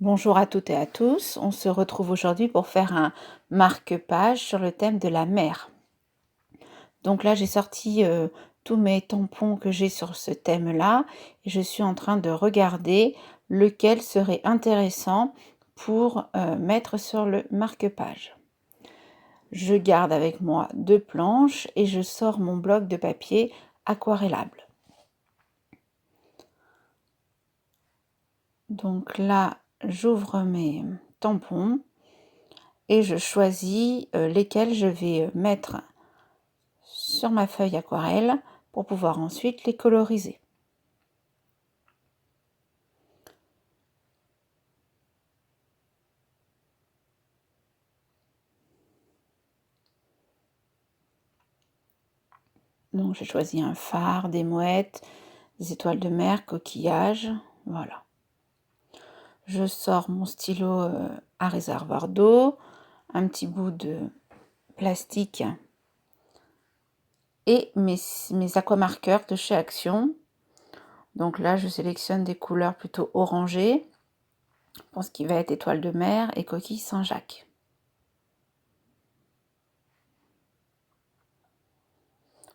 Bonjour à toutes et à tous, on se retrouve aujourd'hui pour faire un marque-page sur le thème de la mer. Donc là, j'ai sorti tous mes tampons que j'ai sur ce thème-là et je suis en train de regarder lequel serait intéressant pour mettre sur le marque-page. Je garde avec moi 2 planches et je sors mon bloc de papier aquarellable. Donc là, j'ouvre mes tampons et je choisis lesquels je vais mettre sur ma feuille aquarelle pour pouvoir ensuite les coloriser. Donc j'ai choisi un phare, des mouettes, des étoiles de mer, coquillages, voilà. Je sors mon stylo à réservoir d'eau, un petit bout de plastique et mes aquamarqueurs de chez Action. Donc là, je sélectionne des couleurs plutôt orangées pour ce qui va être étoile de mer et coquille Saint-Jacques.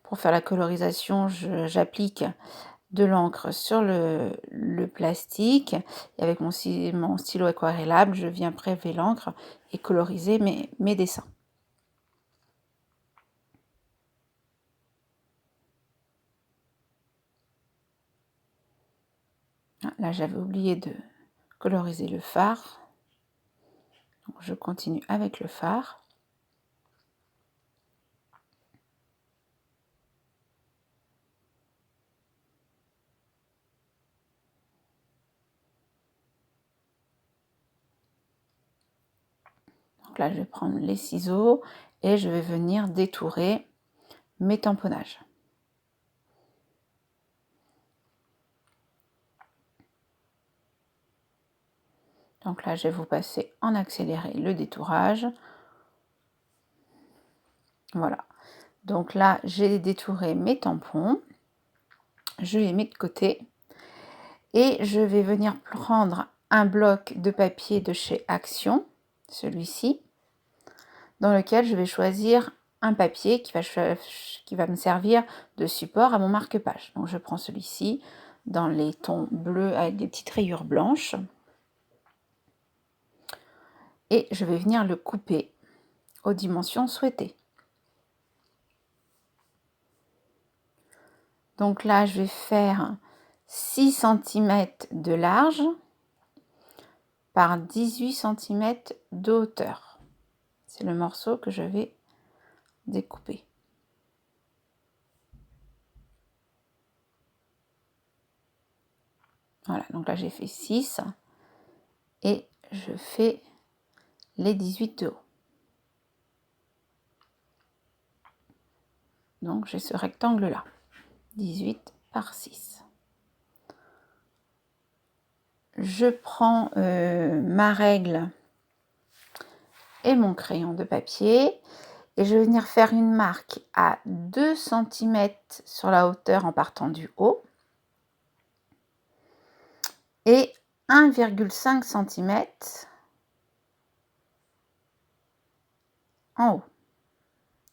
Pour faire la colorisation, j'applique de l'encre sur le plastique et avec mon stylo aquarellable, je viens prélever l'encre et coloriser mes dessins. Là, j'avais oublié de coloriser le phare. Donc, je continue avec le phare. Donc là, je vais prendre les ciseaux et je vais venir détourer mes tamponnages. Donc là, je vais vous passer en accéléré le détourage. Voilà. Donc là, j'ai détouré mes tampons. Je les mets de côté. Et je vais venir prendre un bloc de papier de chez Action, celui-ci, dans lequel je vais choisir un papier qui va me servir de support à mon marque-page. Donc je prends celui-ci dans les tons bleus avec des petites rayures blanches. Et je vais venir le couper aux dimensions souhaitées. Donc là, je vais faire 6 cm de large par 18 cm de hauteur. C'est le morceau que je vais découper. Voilà, donc là j'ai fait 6 et je fais les 18 de haut. Donc j'ai ce rectangle là, 18 par 6. Je prends ma règle et mon crayon de papier et je vais venir faire une marque à 2 cm sur la hauteur en partant du haut et 1,5 cm en haut,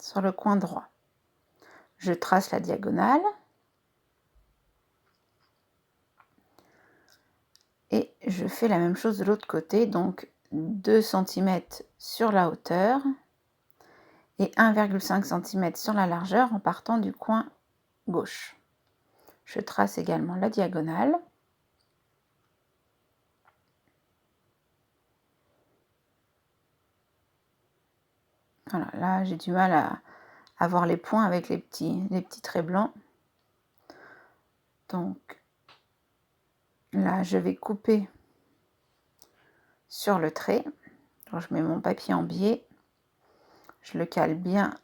sur le coin droit. Je trace la diagonale et je fais la même chose de l'autre côté, donc 2 cm sur la hauteur et 1,5 cm sur la largeur en partant du coin gauche. Je trace également la diagonale. Voilà, là j'ai du mal à voir les points avec les petits traits blancs. Donc là je vais couper sur le trait. Donc, je mets mon papier en biais. Je le cale bien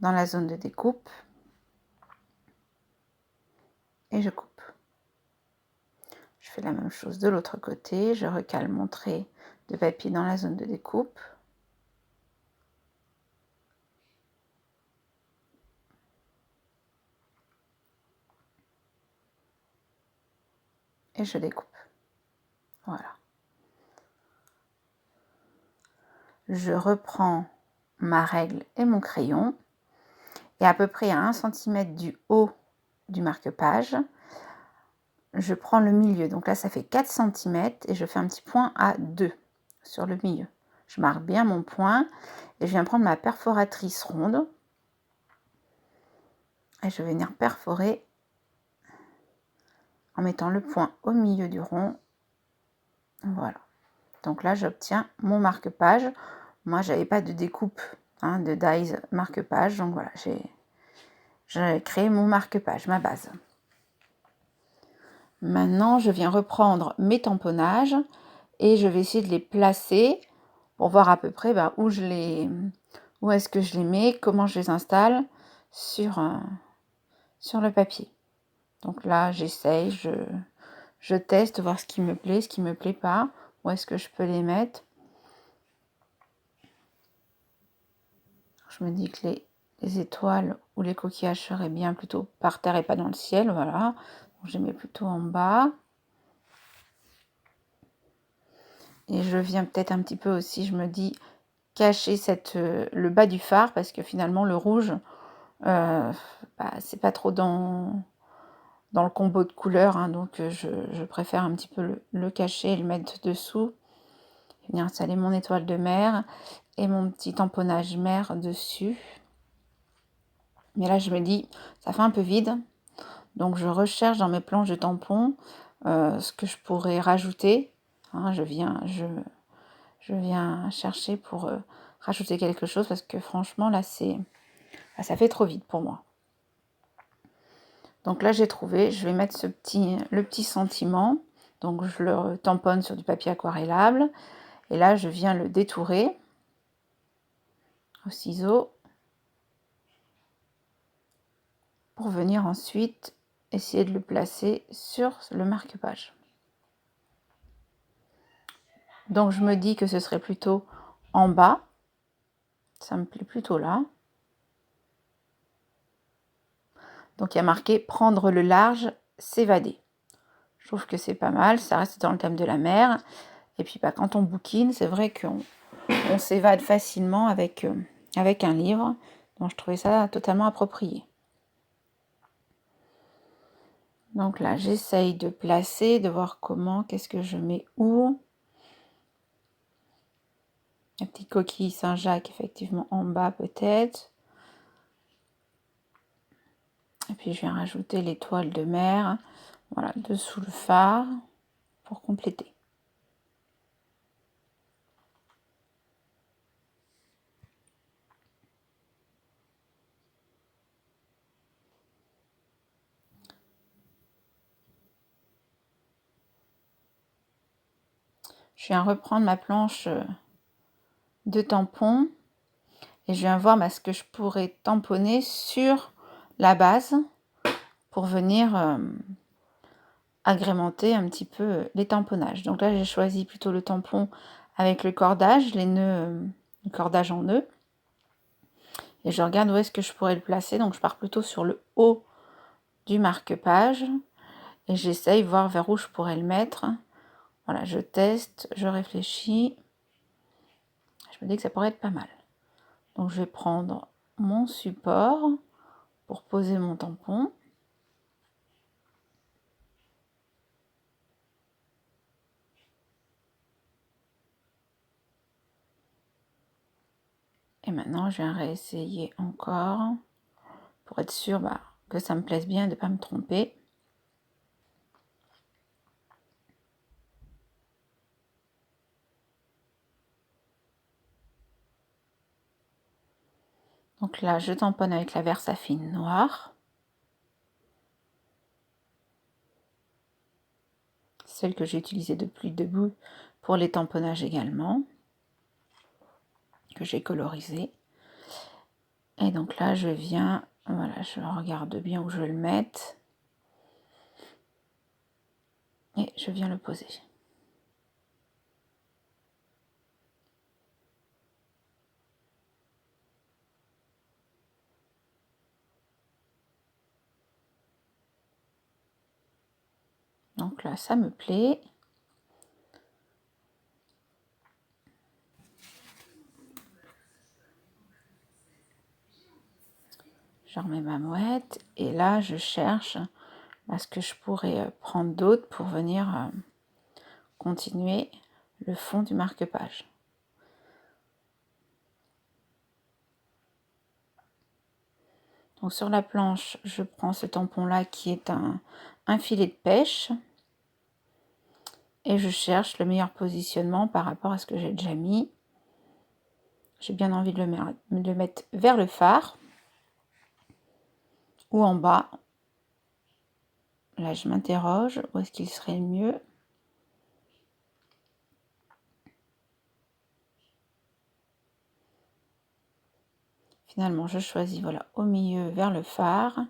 dans la zone de découpe. Et je coupe. Je fais la même chose de l'autre côté. Je recale mon trait de papier dans la zone de découpe. Et je découpe. Voilà. je reprends ma règle et mon crayon, et à peu près à 1 cm du haut du marque-page, je prends le milieu. Donc là, ça fait 4 cm et je fais un petit point à 2 sur le milieu. Je marque bien mon point et je viens prendre ma perforatrice ronde et je vais venir perforer en mettant le point au milieu du rond. Voilà. Donc là, j'obtiens mon marque-page. Moi, j'avais pas de découpe de dies marque-page. Donc voilà, j'ai créé mon marque-page, ma base. Maintenant, je viens reprendre mes tamponnages et je vais essayer de les placer pour voir à peu près où est-ce que je les mets, comment je les installe sur le papier. Donc là, j'essaye, je teste, voir ce qui me plaît pas, où est-ce que je peux les mettre. Je me dis que les étoiles ou les coquillages seraient bien plutôt par terre et pas dans le ciel, voilà. Donc je les mets plutôt en bas. Et je viens peut-être un petit peu aussi, je me dis, cacher le bas du phare, parce que finalement le rouge, c'est pas trop dans le combo de couleurs, donc je préfère un petit peu le cacher et le mettre dessous. Venir installer mon étoile de mer et mon petit tamponnage mer dessus. Mais là je me dis, ça fait un peu vide, donc je recherche dans mes planches de tampons ce que je pourrais rajouter. Je viens chercher pour rajouter quelque chose, parce que franchement là ça fait trop vide pour moi. Donc là j'ai trouvé, je vais mettre le petit sentiment, donc je le tamponne sur du papier aquarellable, et là je viens le détourer au ciseau pour venir ensuite essayer de le placer sur le marque-page. Donc je me dis que ce serait plutôt en bas, ça me plaît plutôt là. Donc il y a marqué prendre le large, s'évader. Je trouve que c'est pas mal, ça reste dans le thème de la mer. Et puis quand on bouquine, c'est vrai qu'on s'évade facilement avec un livre. Donc je trouvais ça totalement approprié. Donc là, j'essaye de placer, de voir qu'est-ce que je mets où. La petite coquille Saint-Jacques, effectivement, en bas peut-être. Et puis je viens rajouter l'étoile de mer, voilà, dessous le phare, pour compléter. Je viens reprendre ma planche de tampons et je viens voir ce que je pourrais tamponner sur la base pour venir agrémenter un petit peu les tamponnages. Donc là, j'ai choisi plutôt le tampon avec le cordage, le cordage en nœud. Et je regarde où est-ce que je pourrais le placer. Donc je pars plutôt sur le haut du marque-page et j'essaye voir vers où je pourrais le mettre. Voilà, je teste, je réfléchis. Je me dis que ça pourrait être pas mal. Donc je vais prendre mon support pour poser mon tampon. Et maintenant, je viens réessayer encore pour être sûr que ça me plaise bien, de ne pas me tromper. Donc là, je tamponne avec la Versafine noire. Celle que j'ai utilisée depuis le début pour les tamponnages également, que j'ai colorisé. Et donc là, je viens, voilà, je regarde bien où je vais le mettre. Et je viens le poser. Donc là, ça me plaît. Je remets ma mouette et là je cherche ce que je pourrais prendre d'autre pour venir continuer le fond du marque-page. Donc sur la planche, je prends ce tampon-là qui est un filet de pêche et je cherche le meilleur positionnement par rapport à ce que j'ai déjà mis. J'ai bien envie de le mettre vers le phare ou en bas. Là, je m'interroge, où est-ce qu'il serait le mieux? Finalement, je choisis, voilà, au milieu, vers le phare.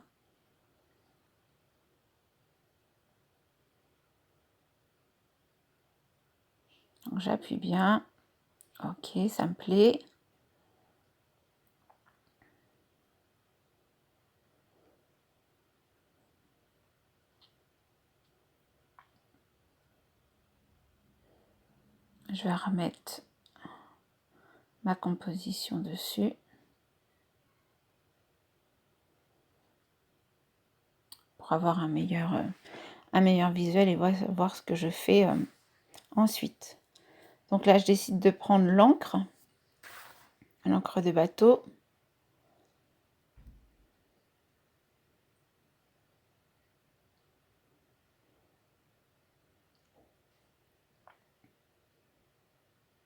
Donc, j'appuie bien. Ok, ça me plaît. Je vais remettre ma composition dessus. Pour avoir un meilleur visuel et voir ce que je fais ensuite. Donc là, je décide de prendre l'encre de bateau.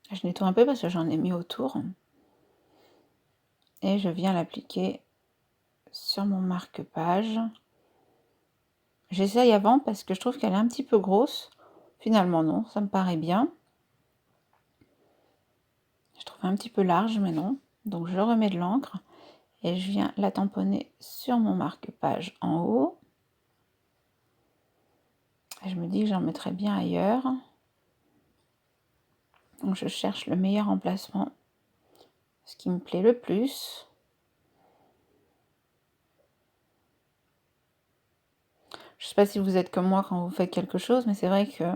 Je nettoie un peu parce que j'en ai mis autour. Et je viens l'appliquer sur mon marque-page. J'essaye avant parce que je trouve qu'elle est un petit peu grosse. Finalement non, ça me paraît bien. Je trouve un petit peu large, mais non. Donc je remets de l'encre et je viens la tamponner sur mon marque-page en haut. Et je me dis que j'en mettrai bien ailleurs. Donc je cherche le meilleur emplacement, ce qui me plaît le plus. Je ne sais pas si vous êtes comme moi quand vous faites quelque chose, mais c'est vrai que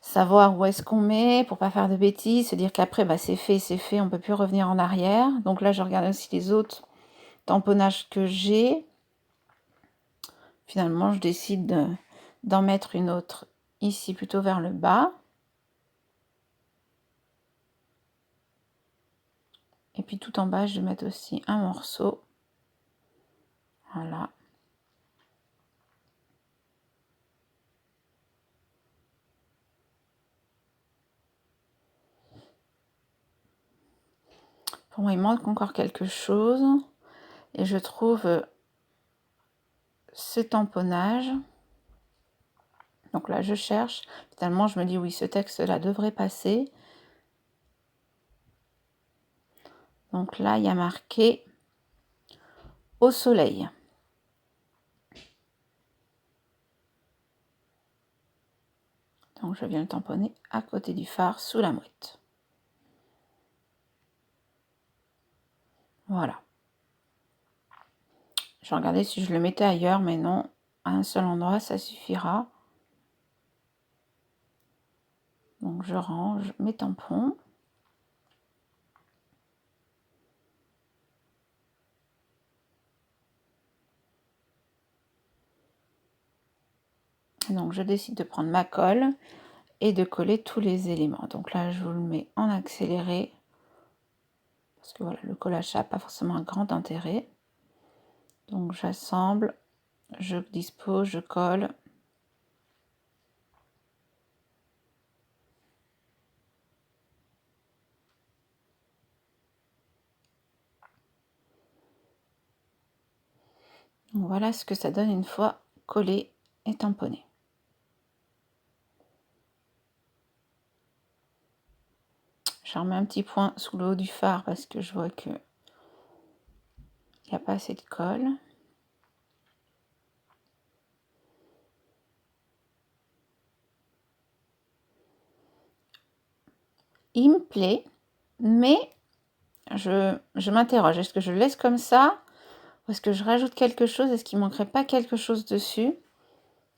savoir où est-ce qu'on met pour pas faire de bêtises, se dire qu'après c'est fait, on peut plus revenir en arrière. Donc là je regarde aussi les autres tamponnages que j'ai. Finalement je décide d'en mettre une autre ici plutôt vers le bas. Et puis tout en bas je vais mettre aussi un morceau. Voilà. Pour moi il manque encore quelque chose. Et je trouve ce tamponnage. Donc là, je cherche. Finalement, je me dis, oui, ce texte-là devrait passer. Donc là, il y a marqué « Au soleil ». Donc, je viens le tamponner à côté du phare, sous la mouette. Voilà. Je regardais si je le mettais ailleurs, mais non. À un seul endroit, ça suffira. Donc, je range mes tampons. Donc, je décide de prendre ma colle et de coller tous les éléments. Donc là, je vous le mets en accéléré. Parce que voilà, le collage n'a pas forcément un grand intérêt. Donc, j'assemble, je dispose, je colle. Donc voilà ce que ça donne une fois collé et tamponné. Je remets un petit point sous le haut du phare parce que je vois que il n'y a pas assez de colle. Il me plaît, mais je m'interroge. Est-ce que je le laisse comme ça? Ou est-ce que je rajoute quelque chose? Est-ce qu'il ne manquerait pas quelque chose dessus?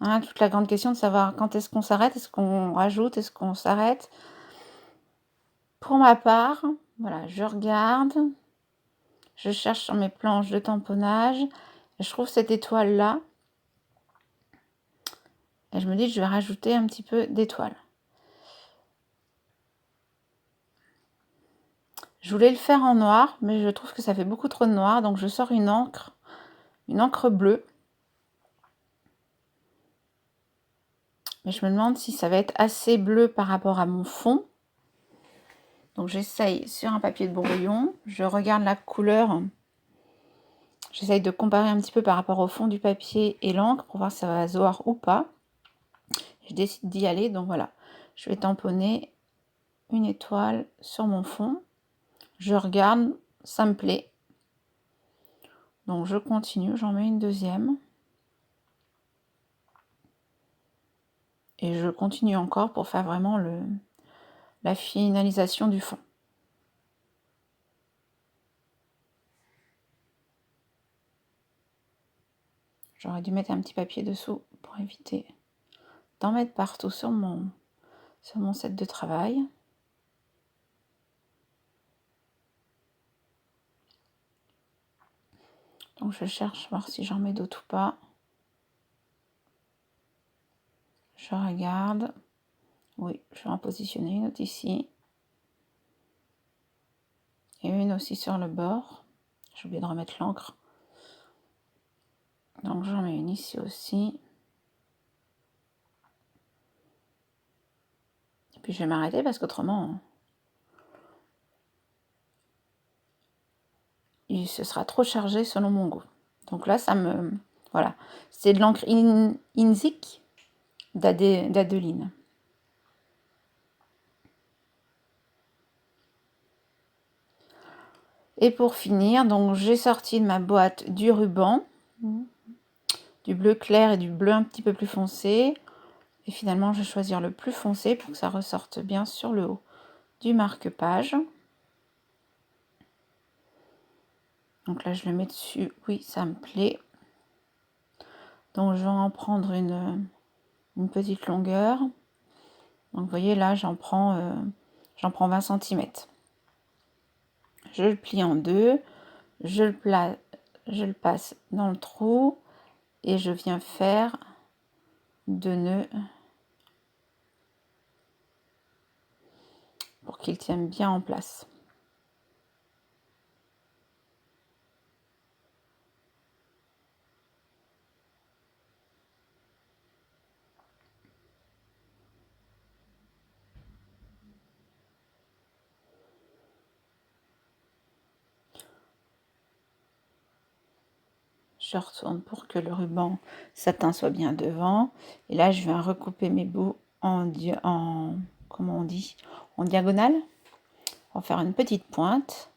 Hein, toute la grande question de savoir quand est-ce qu'on s'arrête, est-ce qu'on rajoute, est-ce qu'on s'arrête. Pour ma part, voilà, je regarde, Je cherche sur mes planches de tamponnage. Et je trouve cette étoile-là. Et je me dis que je vais rajouter un petit peu d'étoiles. Je voulais le faire en noir, mais je trouve que ça fait beaucoup trop de noir. Donc je sors une encre bleue. Mais je me demande si ça va être assez bleu par rapport à mon fond. Donc j'essaye sur un papier de brouillon. Je regarde la couleur. J'essaye de comparer un petit peu par rapport au fond du papier et l'encre pour voir si ça va se voir ou pas. Je décide d'y aller, donc voilà. Je vais tamponner une étoile sur mon fond. Je regarde, ça me plaît. Donc je continue, j'en mets une deuxième. Et je continue encore pour faire vraiment la finalisation du fond. J'aurais dû mettre un petit papier dessous pour éviter d'en mettre partout sur mon set de travail. Donc je cherche voir si j'en mets d'autres ou pas. Je regarde. Oui, je vais en positionner une autre ici. Et une aussi sur le bord. J'ai oublié de remettre l'encre. Donc j'en mets une ici aussi. Et puis je vais m'arrêter parce qu'autrement, ce sera trop chargé selon mon goût. Donc là, ça me... Voilà. C'est de l'encre Inzik d'Adeline. Et pour finir, donc j'ai sorti de ma boîte du ruban, du bleu clair et du bleu un petit peu plus foncé. Et finalement, je vais choisir le plus foncé pour que ça ressorte bien sur le haut du marque-page. Donc là, je le mets dessus. Oui, ça me plaît. Donc, je vais en prendre une petite longueur. Donc, vous voyez, là, j'en prends 20 cm. Je le plie en deux. Je le passe dans le trou. Et je viens faire 2 nœuds pour qu'il tienne bien en place. Je retourne pour que le ruban satin soit bien devant. Et là, je viens recouper mes bouts comment on dit, en diagonale, pour faire une petite pointe.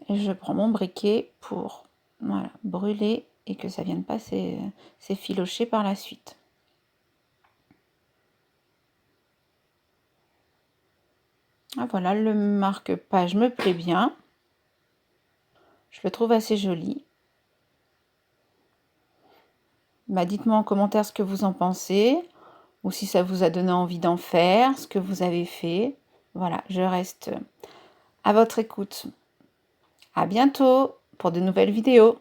Et je prends mon briquet pour brûler et que ça vienne pas s'effilocher par la suite. Ah, voilà, le marque-page me plaît bien. Je le trouve assez joli. Bah, dites-moi en commentaire ce que vous en pensez, ou si ça vous a donné envie d'en faire, ce que vous avez fait. Voilà, je reste à votre écoute. À bientôt pour de nouvelles vidéos.